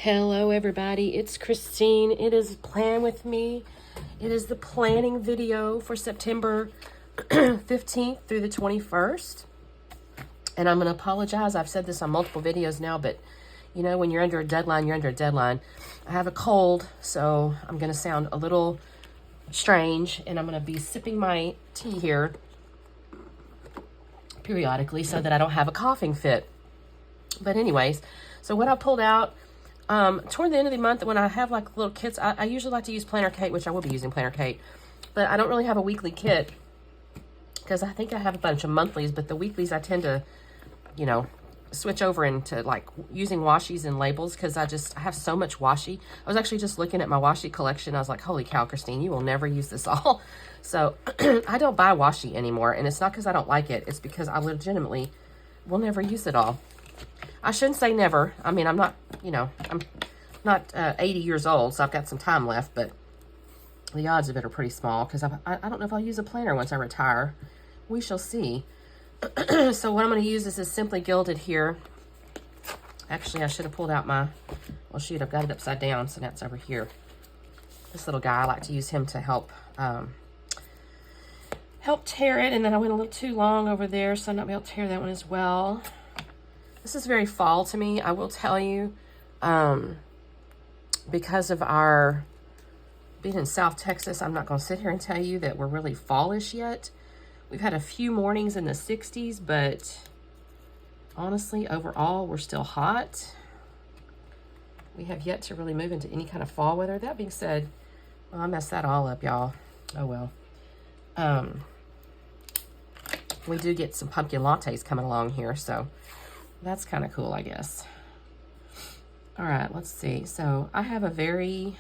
Hello everybody, it's Christine. It is Plan With Me. It is the planning video for September 15th through the 21st. And I'm going to apologize. I've said this on multiple videos now, but you know, when you're under a deadline, you're under a deadline. I have a cold, so I'm going to sound a little strange, and I'm going to be sipping my tea here periodically so that I don't have a coughing fit. But anyways, so what I pulled out, toward the end of the month, when I have like little kits, I usually like to use Planner Kate, which I will be using Planner Kate, but I don't really have a weekly kit because I think I have a bunch of monthlies, but the weeklies I tend to, you know, switch over into like using washies and labels because I have so much washi. I was actually just looking at my washi collection. I was like, holy cow, Christine, you will never use this all. So I don't buy washi anymore, and it's not because I don't like it. It's because I legitimately will never use it all. I shouldn't say never. I mean, I'm not, you know, I'm not 80 years old, so I've got some time left, but the odds of it are pretty small because I don't know if I'll use a planner once I retire. We shall see. So what I'm going to use is this Simply Gilded here. Actually, I should have pulled out my, well, shoot, I've got it upside down, so that's over here. This little guy, I like to use him to help tear it, and then I went a little too long over there, so I'm not going to be able to tear that one as well. This is very fall to me, I will tell you, because of our being in South Texas. I'm not going to sit here and tell you that we're really fallish yet. We've had a few mornings in the 60s, but honestly, overall, we're still hot. We have yet to really move into any kind of fall weather. That being said, well, I messed that all up, y'all. Oh, well. We do get some pumpkin lattes coming along here, so that's kind of cool, I guess. All right, let's see. So I have a very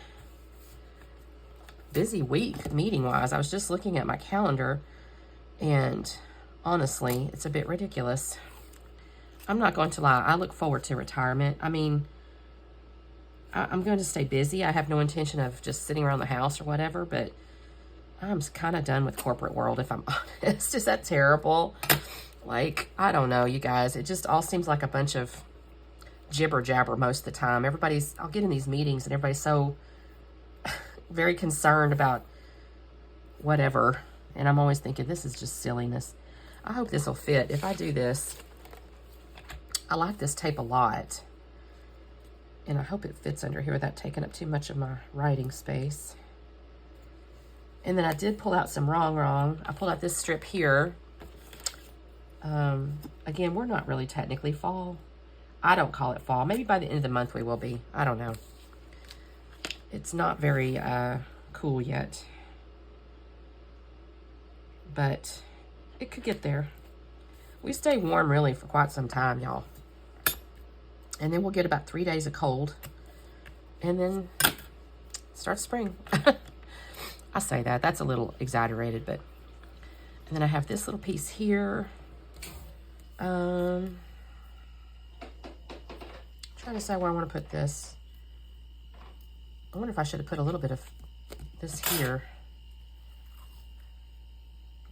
busy week meeting-wise. I was just looking at my calendar, and honestly, it's a bit ridiculous. I'm not going to lie. I look forward to retirement. I mean, I'm going to stay busy. I have no intention of just sitting around the house or whatever, but I'm kind of done with corporate world, if I'm honest. Is that terrible? Like, I don't know, you guys. It just all seems like a bunch of jibber jabber most of the time. I'll get in these meetings and everybody's so very concerned about whatever. And I'm always thinking, this is just silliness. I hope this will fit. If I do this, I like this tape a lot. And I hope it fits under here without taking up too much of my writing space. And then I did pull out some wrong. I pulled out this strip here. Again, we're not really technically fall. I don't call it fall. Maybe by the end of the month we will be. I don't know. It's not very cool yet. But it could get there. We stay warm really for quite some time, y'all. And then we'll get about 3 days of cold. And then start spring. I say that. That's a little exaggerated, but... And then I have this little piece here. Trying to decide where I want to put this. I wonder if I should have put a little bit of this here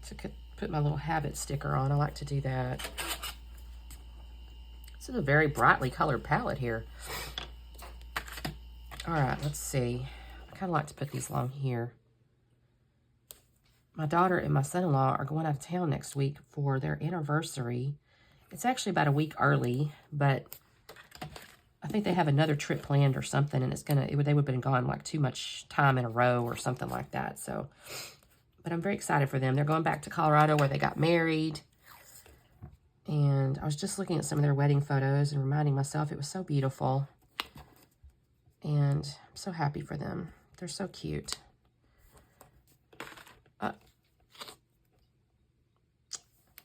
to put my little habit sticker on. I like to do that. This is a very brightly colored palette here. All right, let's see. I kind of like to put these along here. My daughter and my son-in-law are going out of town next week for their anniversary. It's actually about a week early, but I think they have another trip planned or something, and they would have been gone like too much time in a row or something like that. So, but I'm very excited for them. They're going back to Colorado where they got married. And I was just looking at some of their wedding photos and reminding myself it was so beautiful. And I'm so happy for them. They're so cute.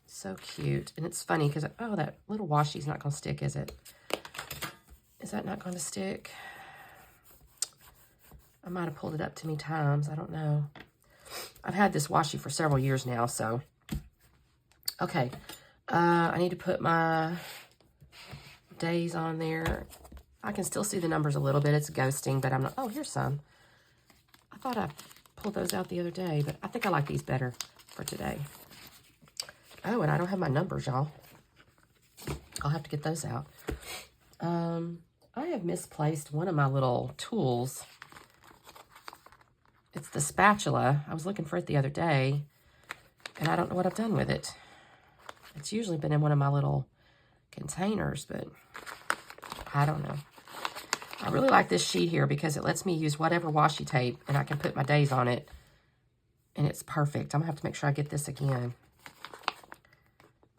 So cute. And it's funny because, oh, that little washi's not going to stick, is it? Is that not going to stick? I might have pulled it up too many times. I don't know. I've had this washi for several years now, so. Okay. I need to put my days on there. I can still see the numbers a little bit. It's ghosting, but I'm not. Oh, here's some. I thought I pulled those out the other day, but I think I like these better for today. Oh, and I don't have my numbers, y'all. I'll have to get those out. I have misplaced one of my little tools. It's the spatula. I was looking for it the other day, and I don't know what I've done with it. It's usually been in one of my little containers, but I don't know. I really like this sheet here because it lets me use whatever washi tape, and I can put my days on it, and it's perfect. I'm going to have to make sure I get this again.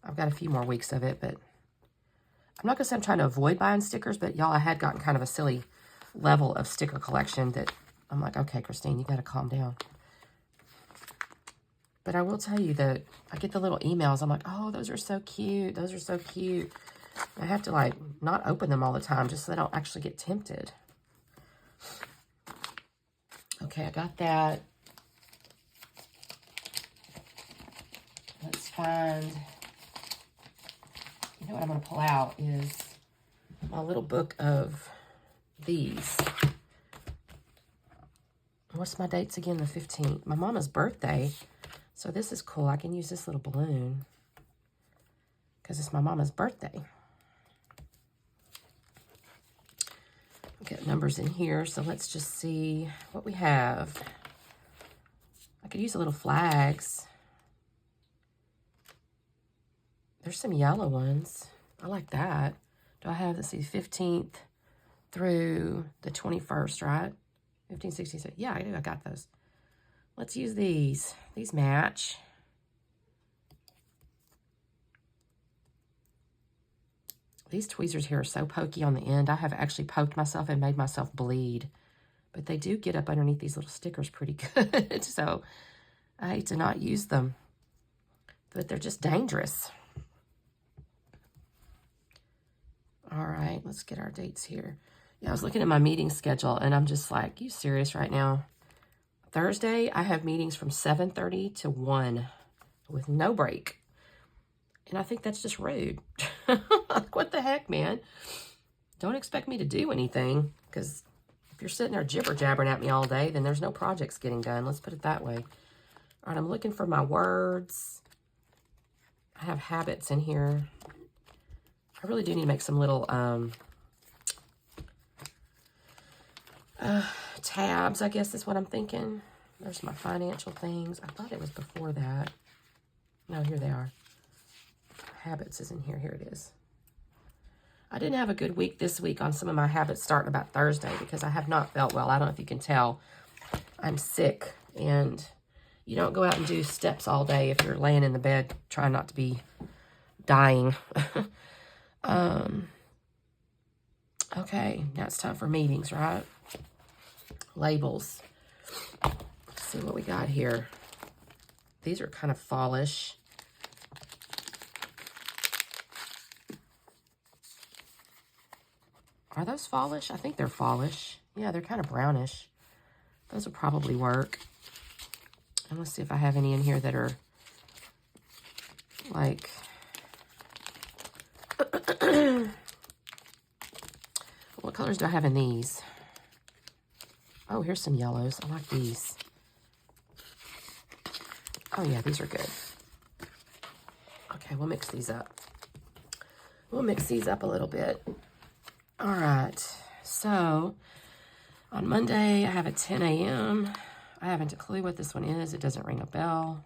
I've got a few more weeks of it, but I'm not going to say I'm trying to avoid buying stickers, but y'all, I had gotten kind of a silly level of sticker collection that I'm like, okay, Christine, you got to calm down. But I will tell you that I get the little emails. I'm like, oh, those are so cute. Those are so cute. I have to, like, not open them all the time just so I don't actually get tempted. Okay, I got that. Let's find... You know what I'm going to pull out is my little book of these. What's my dates again? The 15th. My mama's birthday. So this is cool. I can use this little balloon because it's my mama's birthday. Get numbers in here. So let's just see what we have. I could use a little flags. There's some yellow ones. I like that. Do I have, let's see, 15th through the 21st, right? 15, 16, 17. Yeah, I do. I got those. Let's use these. These match. These tweezers here are so pokey on the end. I have actually poked myself and made myself bleed. But they do get up underneath these little stickers pretty good. So I hate to not use them. But they're just dangerous. All right, let's get our dates here. Yeah, I was looking at my meeting schedule, and I'm just like, you serious right now? Thursday, I have meetings from 7:30 to 1 with no break. And I think that's just rude. Like, what the heck, man? Don't expect me to do anything, because if you're sitting there jibber-jabbering at me all day, then there's no projects getting done. Let's put it that way. All right, I'm looking for my words. I have habits in here. I really do need to make some little tabs, I guess is what I'm thinking. There's my financial things. I thought it was before that. No, here they are. Habits is in here. Here it is. I didn't have a good week this week on some of my habits starting about Thursday because I have not felt well. I don't know if you can tell. I'm sick, and you don't go out and do steps all day if you're laying in the bed trying not to be dying. Okay, now it's time for meetings, right? Labels. Let's see what we got here. These are kind of fallish. Are those fallish? I think they're fallish. Yeah, they're kind of brownish. Those will probably work. And let's see if I have any in here that are like... What colors do I have in these? Oh, here's some yellows. I like these. Oh, yeah, these are good. Okay, we'll mix these up. We'll mix these up a little bit. All right. So, on Monday, I have a 10 a.m. I haven't a clue what this one is. It doesn't ring a bell.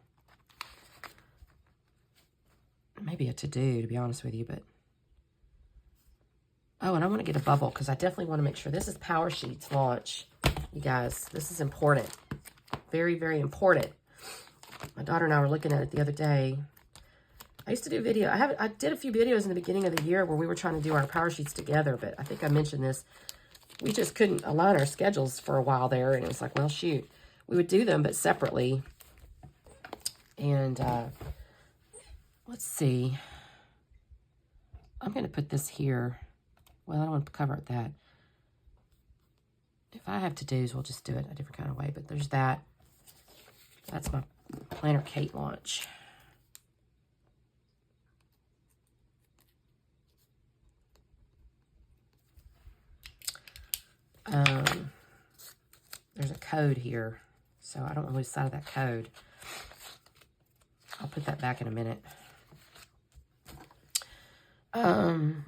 Maybe a to-do, to be honest with you, but... Oh, and I want to get a bubble because I definitely want to make sure. This is Power Sheets launch. You guys, this is important. Very, very important. My daughter and I were looking at it the other day. I used to do video. I did a few videos in the beginning of the year where we were trying to do our Power Sheets together, but I think I mentioned this. We just couldn't align our schedules for a while there, and it was like, well, shoot. We would do them, but separately. And let's see. I'm going to put this here. Well, I don't want to cover it that. If I have to-dos, we'll just do it a different kind of way. But there's that. That's my Planner Kate launch. There's a code here. So I don't know which side of that code. I'll put that back in a minute.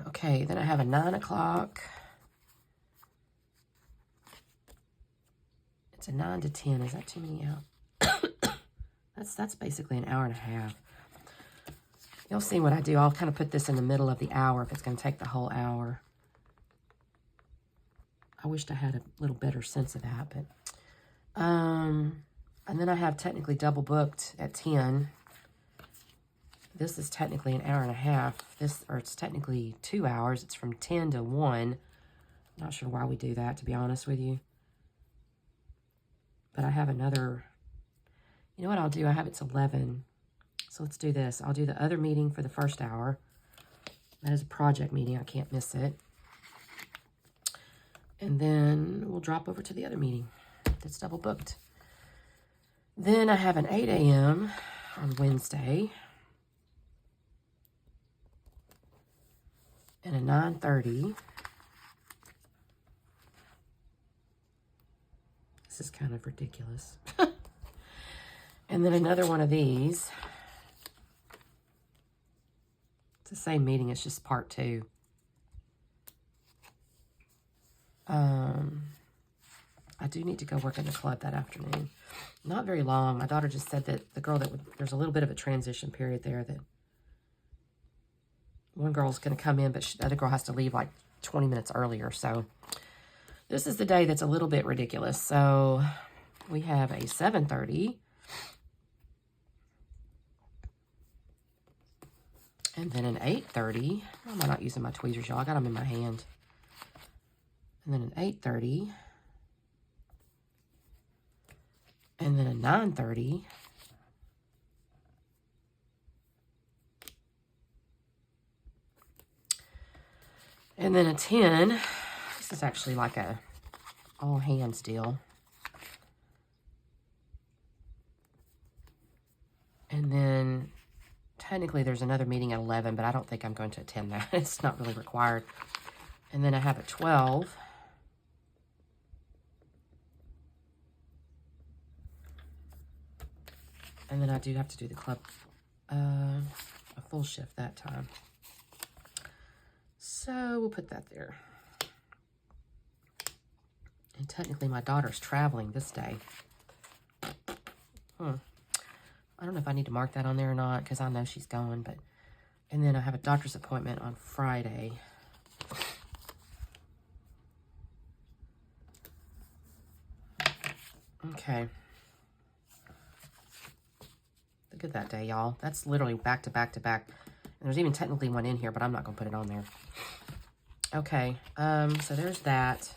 Okay, then I have a 9 o'clock. It's a 9 to 10. Is that too many hours? That's basically an hour and a half. You'll see what I do. I'll kind of put this in the middle of the hour if it's going to take the whole hour. I wished I had a little better sense of that, but and then I have technically double booked at 10. This is technically an hour and a half. Or it's technically 2 hours. It's from 10 to 1. Not sure why we do that, to be honest with you. But I have another, you know what I'll do? I have it's 11. So let's do this. I'll do the other meeting for the first hour. That is a project meeting. I can't miss it. And then we'll drop over to the other meeting that's double booked. Then I have an 8 a.m. on Wednesday. And a 9:30. This is kind of ridiculous. And then another one of these. It's the same meeting, it's just part 2. I do need to go work in the club that afternoon. Not very long. My daughter just said that there's a little bit of a transition period there, that one girl's going to come in, but the other girl has to leave like 20 minutes earlier. So this is the day that's a little bit ridiculous. So we have a 7:30. And then an 8:30. Why am I not using my tweezers, y'all? I got them in my hand. And then an 8:30. And then a 9:30. And then a 10. This is actually like a all hands deal. And then technically there's another meeting at 11, but I don't think I'm going to attend that. It's not really required. And then I have a 12. And then I do have to do the club, a full shift that time. So we'll put that there. And technically my daughter's traveling this day. I don't know if I need to mark that on there or not, because I know she's going, but, and then I have a doctor's appointment on Friday. Okay. Look at that day, y'all. That's literally back to back to back. And there's even technically one in here, but I'm not going to put it on there. Okay, so there's that.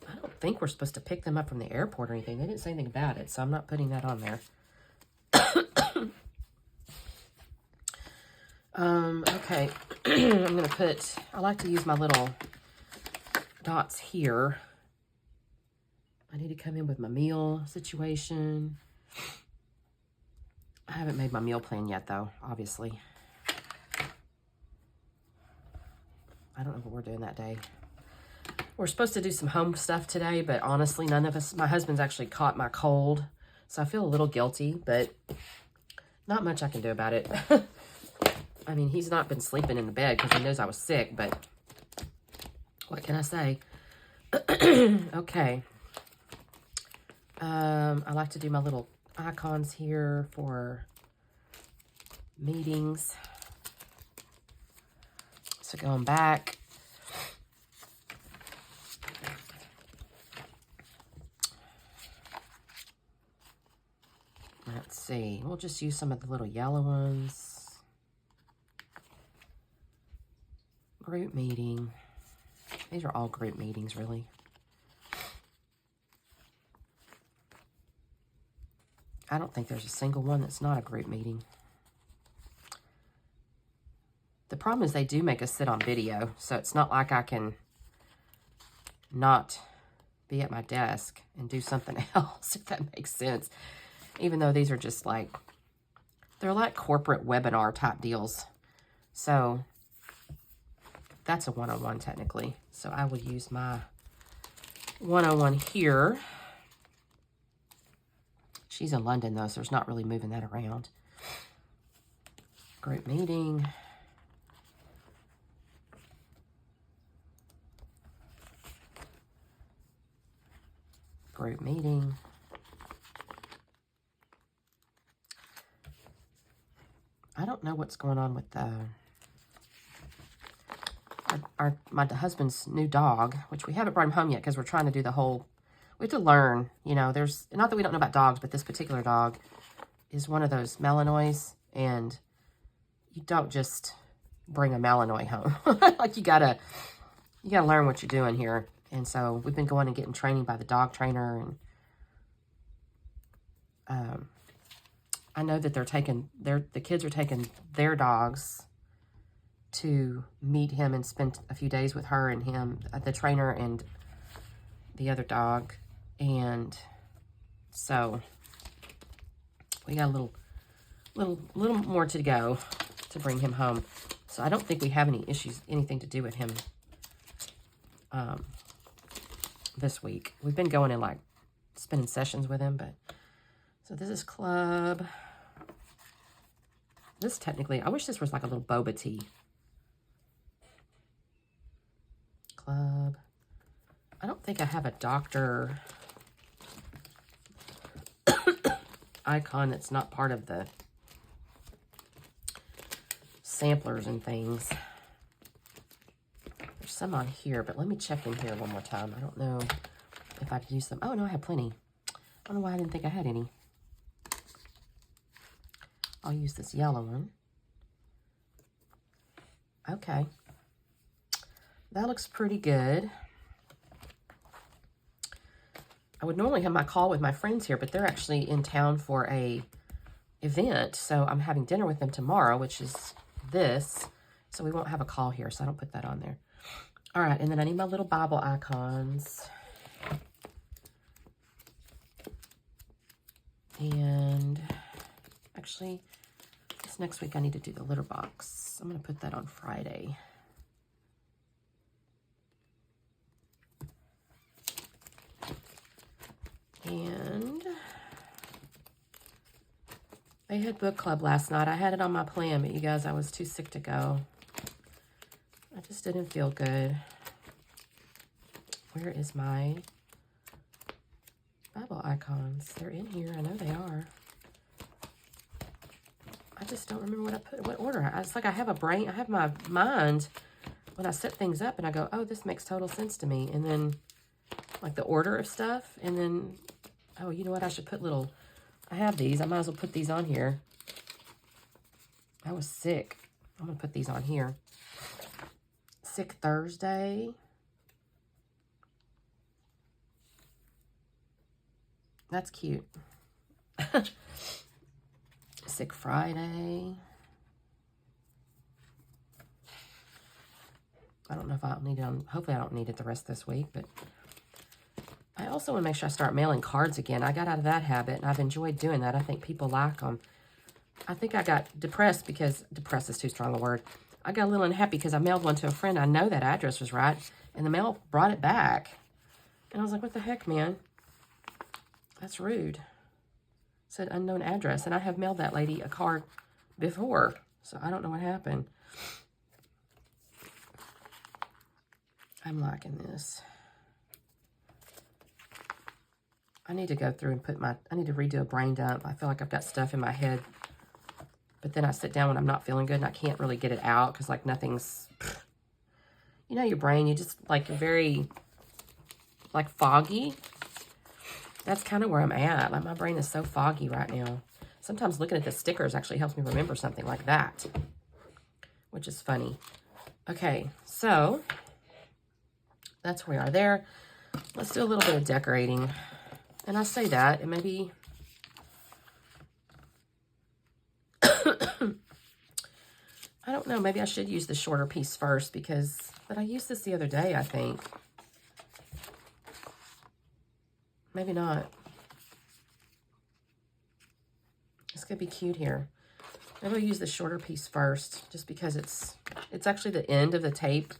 I don't think we're supposed to pick them up from the airport or anything. They didn't say anything about it, so I'm not putting that on there. Okay, I'm going to put, I like to use my little dots here. I need to come in with my meal situation. I haven't made my meal plan yet, though, obviously. I don't know what we're doing that day. We're supposed to do some home stuff today, but honestly, none of us, my husband's actually caught my cold, so I feel a little guilty, but not much I can do about it. I mean, he's not been sleeping in the bed because he knows I was sick, but what can I say? Okay. I like to do my little icons here for meetings. So going back. Let's see. We'll just use some of the little yellow ones. Group meeting. These are all group meetings, really. I don't think there's a single one that's not a group meeting. The problem is they do make us sit on video, so it's not like I can not be at my desk and do something else, if that makes sense. Even though these are just like, they're like corporate webinar type deals. So that's a one-on-one technically. So I will use my one-on-one here. She's in London though, so there's not really moving that around. Group meeting. Group meeting. don't know what's going on with my husband's new dog, which we haven't brought him home yet because we're trying to do the whole, we have to learn, you know, there's, not that we don't know about dogs, but this particular dog is one of those Malinois, and you don't just bring a Malinois home. Like you gotta learn what you're doing here. And so we've been going and getting training by the dog trainer, and I know that the kids are taking their dogs to meet him and spend a few days with her and him, the trainer and the other dog. And so we got a little more to go to bring him home. So I don't think we have any issues, anything to do with him this week. We've been going and like spending sessions with him, but so this is Club. This technically, I wish this was like a little boba tea. Club. I don't think I have a doctor icon that's not part of the samplers and things. There's some on here, but let me check in here one more time. I don't know if I've used them. Oh, no, I have plenty. I don't know why I didn't think I had any. I'll use this yellow one. Okay. That looks pretty good. I would normally have my call with my friends here, but they're actually in town for a event. So I'm having dinner with them tomorrow, which is this. So we won't have a call here, so I don't put that on there. All right, and then I need my little Bible icons. And actually, this next week I need to do the litter box. I'm going to put that on Friday. And they had book club last night. I had it on my plan, but you guys, I was too sick to go. I just didn't feel good. Where is my Bible icons? They're in here. I know they are. I just don't remember what order. It's like I have a brain. I have my mind when I set things up and I go, oh, this makes total sense to me. And then like the order of stuff. And then, oh, you know what? I should put little, I have these. I might as well put these on here. I was sick. I'm going to put these on here. Sick Thursday. That's cute. Sick Friday. I don't know if I'll need it on, hopefully I don't need it the rest of this week, but I also want to make sure I start mailing cards again. I got out of that habit, and I've enjoyed doing that. I think people like them. I think I got depressed because, depressed is too strong a word. I got a little unhappy because I mailed one to a friend. I know that address was right, and the mail brought it back. And I was like, what the heck, man? That's rude. It said unknown address, and I have mailed that lady a card before, so I don't know what happened. I'm liking this. I need to go through and I need to redo a brain dump. I feel like I've got stuff in my head, but then I sit down when I'm not feeling good and I can't really get it out because like nothing's, you know, your brain, you just like very like foggy. That's kind of where I'm at. Like my brain is so foggy right now. Sometimes looking at the stickers actually helps me remember something like that, which is funny. Okay, so that's where we are there. Let's do a little bit of decorating. And I say that, and maybe, I don't know, maybe I should use the shorter piece first but I used this the other day, I think. Maybe not. This could be cute here. Maybe I'll use the shorter piece first, just because it's actually the end of the tape.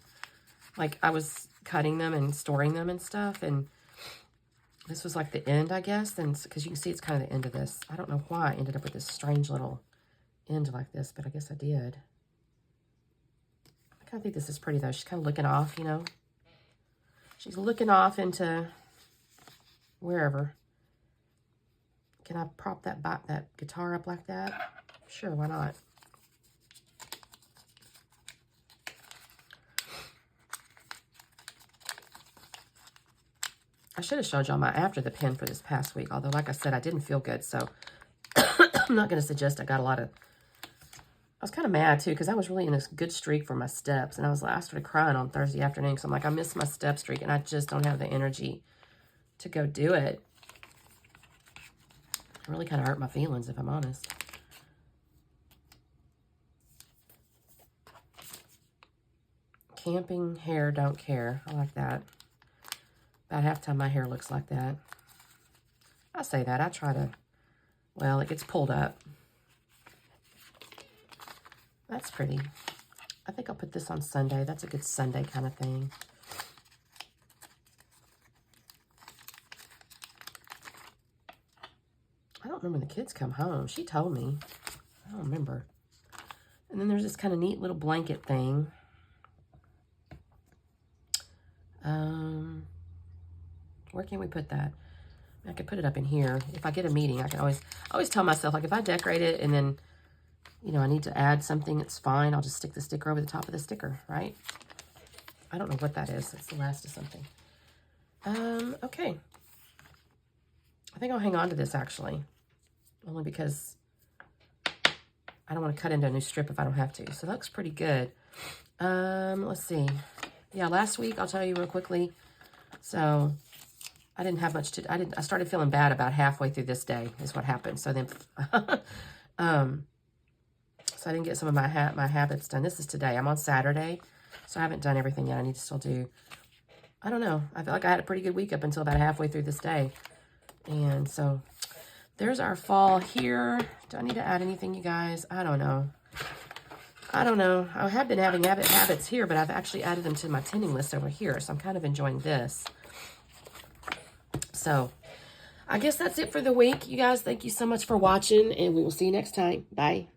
Like, I was cutting them and storing them and stuff, and this was like the end, I guess, and because you can see it's kind of the end of this. I don't know why I ended up with this strange little end like this, but I guess I did. I kind of think this is pretty, though. She's kind of looking off, you know. She's looking off into wherever. Can I prop that guitar up like that? Sure, why not? I should have showed y'all my after the pen for this past week. Although, like I said, I didn't feel good. So, I'm not going to suggest I got a lot of... I was kind of mad, too, because I was really in this good streak for my steps. And I started crying on Thursday afternoon. So, I'm like, I missed my step streak. And I just don't have the energy to go do it. It really kind of hurt my feelings, if I'm honest. Camping hair, don't care. I like that. About half the time my hair looks like that. I say that. I try to, well, it gets pulled up. That's pretty. I think I'll put this on Sunday. That's a good Sunday kind of thing. I don't remember when the kids come home. She told me. I don't remember. And then there's this kind of neat little blanket thing. Where can we put that? I could put it up in here. If I get a meeting, I can always tell myself, like, if I decorate it and then, you know, I need to add something, it's fine. I'll just stick the sticker over the top of the sticker, right? I don't know what that is. It's the last of something. Okay. I think I'll hang on to this, actually. Only because I don't want to cut into a new strip if I don't have to. So that looks pretty good. Let's see. Yeah, last week, I'll tell you real quickly. So I didn't have much to, I started feeling bad about halfway through this day is what happened. So then, so I didn't get some of my habits done. This is today. I'm on Saturday, so I haven't done everything yet. I need to still do, I don't know. I feel like I had a pretty good week up until about halfway through this day. And so there's our fall here. Do I need to add anything, you guys? I don't know. I don't know. I have been having habits here, but I've actually added them to my tinning list over here. So I'm kind of enjoying this. So I guess that's it for the week. You guys, thank you so much for watching, and we will see you next time. Bye.